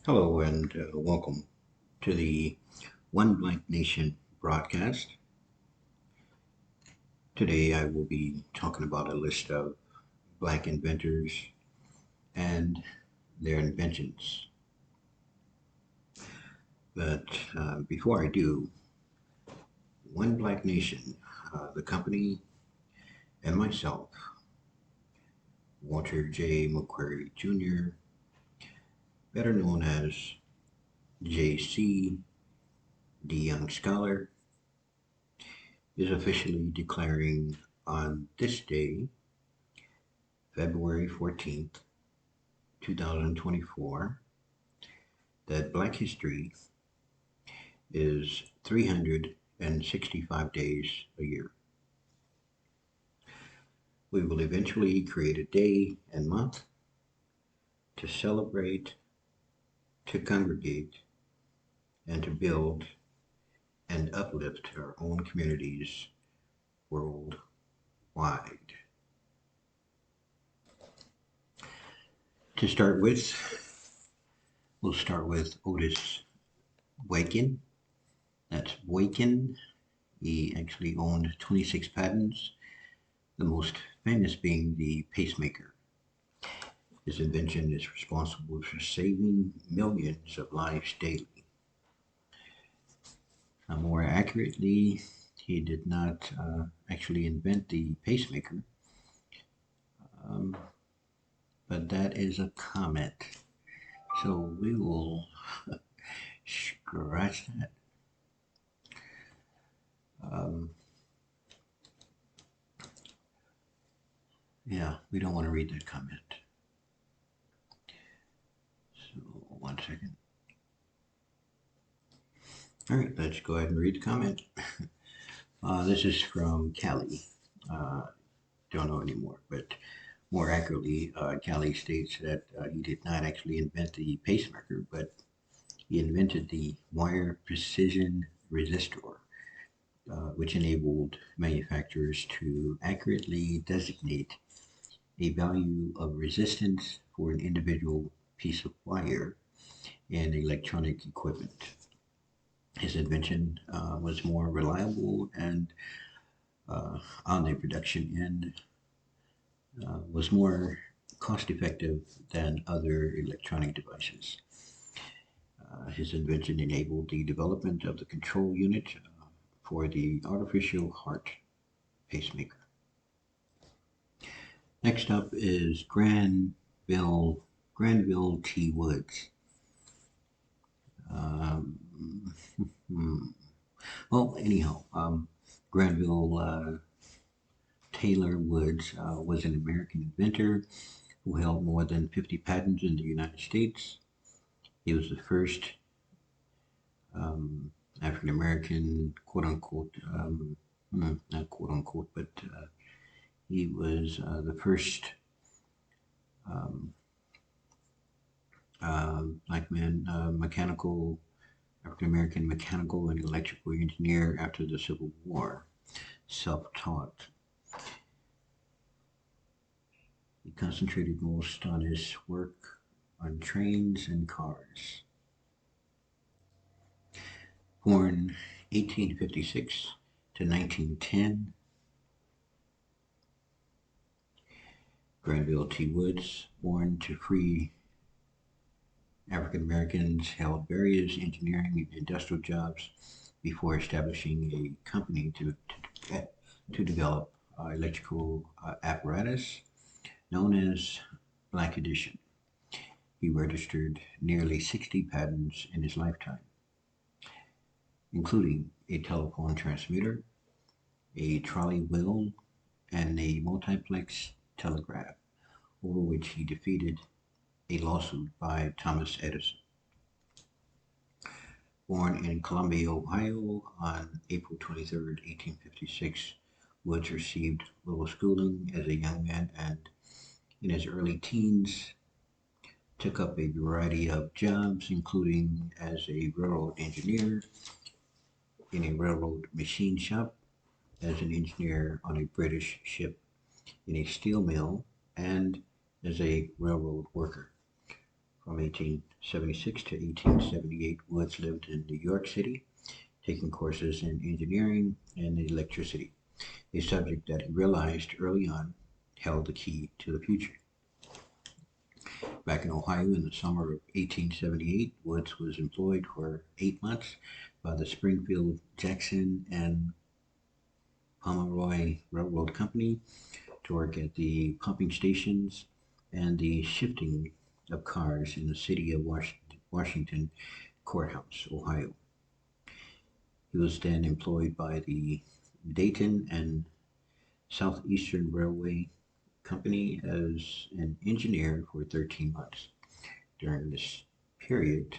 Hello and welcome to the One Blank Nation broadcast. Today I will be talking about a list of Black inventors and their inventions. But before I do, One Black Nation, the company, and myself, Walter J. McQuarrie Jr., better known as JC, the Young Scholar, is officially declaring on this day, February 14th, 2024, that Black History is 365 days a year. We will eventually create a day and month to celebrate, to congregate, and to build and uplift our own communities worldwide. To start with, we'll start with Otis Wakin. That's Wakin. He actually owned 26 patents, the most famous being the pacemaker. His invention is responsible for saving millions of lives daily. More accurately, he did not actually invent the pacemaker, um, but that is a comment. So we will scratch that. Um, yeah, we don't want to read that comment. So 1 second. All right, let's go ahead and read the comment. This is from Callie. Don't know anymore, but more accurately, Callie states that he did not actually invent the pacemaker, but he invented the wire precision resistor, which enabled manufacturers to accurately designate a value of resistance for an individual piece of wire in electronic equipment. His invention was more reliable and on the production end was more cost effective than other electronic devices. His invention enabled the development of the control unit for the artificial heart pacemaker. Next up is Granville T. Woods. Um, well, anyhow, Granville Taylor Woods was an American inventor who held more than 50 patents in the United States. He was the first African American, quote unquote, not quote unquote, but he was the first um, black man, mechanical, African American mechanical and electrical engineer after the Civil War, self taught. He concentrated most on his work on trains and cars. Born 1856 to 1910, Granville T. Woods, born to free African Americans, held various engineering and industrial jobs before establishing a company to develop electrical apparatus known as Black Edition. He registered nearly 60 patents in his lifetime, including a telephone transmitter, a trolley wheel, and a multiplex telegraph, over which he defeated a lawsuit by Thomas Edison. Born in Columbia, Ohio on April 23rd, 1856, Woods received little schooling as a young man and in his early teens took up a variety of jobs, including as a railroad engineer in a railroad machine shop, as an engineer on a British ship in a steel mill, and as a railroad worker. From 1876 to 1878, Woods lived in New York City, taking courses in engineering and electricity, a subject that he realized early on held the key to the future. Back in Ohio in the summer of 1878, Woods was employed for 8 months by the Springfield, Jackson, and Pomeroy Railroad Company to work at the pumping stations and the shifting of cars in the city of Washington Courthouse, Ohio. He was then employed by the Dayton and Southeastern Railway Company as an engineer for 13 months. During this period,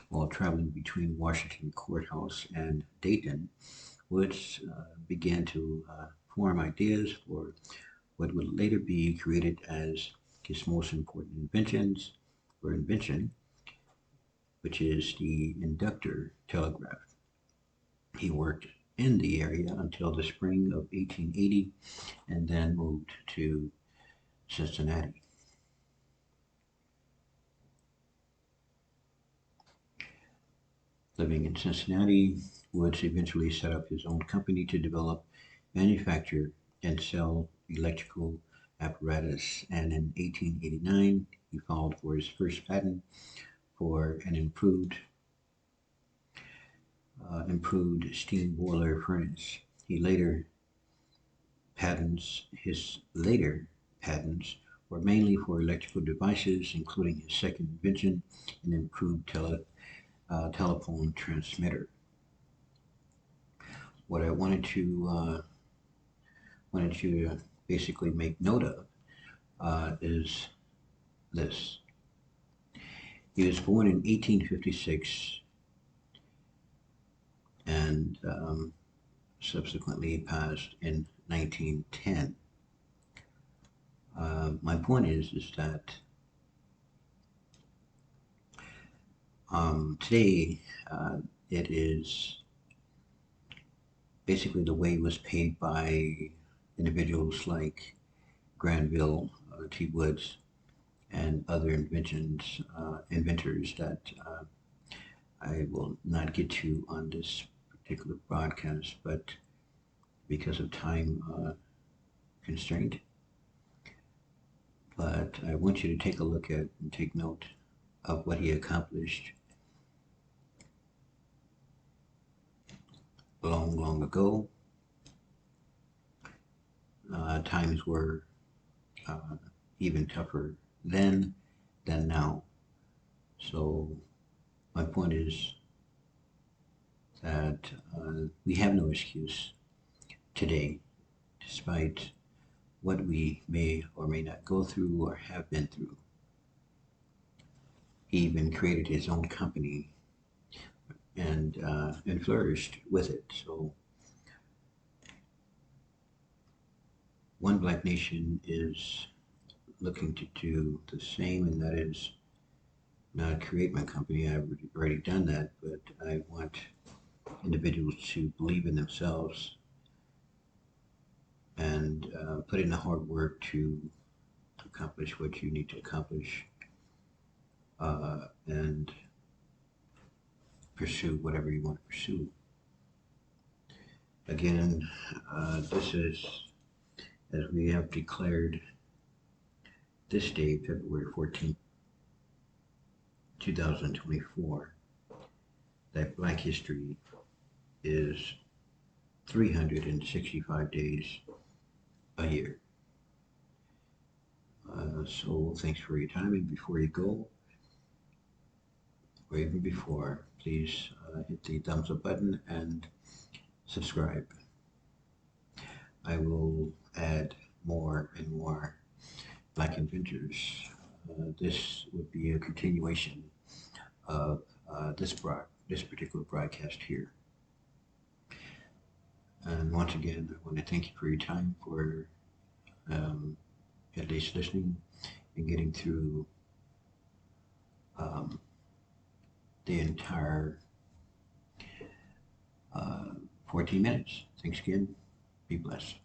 while traveling between Washington Courthouse and Dayton, Woods began to form ideas for what would later be created as his most important invention, which is the inductor telegraph. He worked in the area until the spring of 1880 and then moved to Cincinnati. Living in Cincinnati, Woods eventually set up his own company to develop, manufacture, and sell electrical apparatus, and in 1889 he filed for his first patent for an improved steam boiler furnace. His later patents were mainly for electrical devices, including his second invention, an improved telephone transmitter. What I wanted to basically make note of is this. He was born in 1856 and subsequently passed in 1910. My point is that today it is basically the way it was paid by individuals like Granville T. Woods and other inventors that I will not get to on this particular broadcast, but because of time constraint. But I want you to take a look at and take note of what he accomplished long, long ago. Times were even tougher then than now. So my point is that we have no excuse today, despite what we may or may not go through or have been through. He even created his own company and flourished with it. So One Black Nation is looking to do the same, and that is not create my company. I've already done that, but I want individuals to believe in themselves and put in the hard work to accomplish what you need to accomplish and pursue whatever you want to pursue. Again, this is, as we have declared this day, February 14th, 2024, that Black History is 365 days a year. So thanks for your time, and before you go, or even before, please hit the thumbs up button and subscribe. I will add more and more Black inventors. This would be a continuation of this particular broadcast here. And once again, I want to thank you for your time, for at least listening and getting through the entire 14 minutes. Thanks again. Be blessed.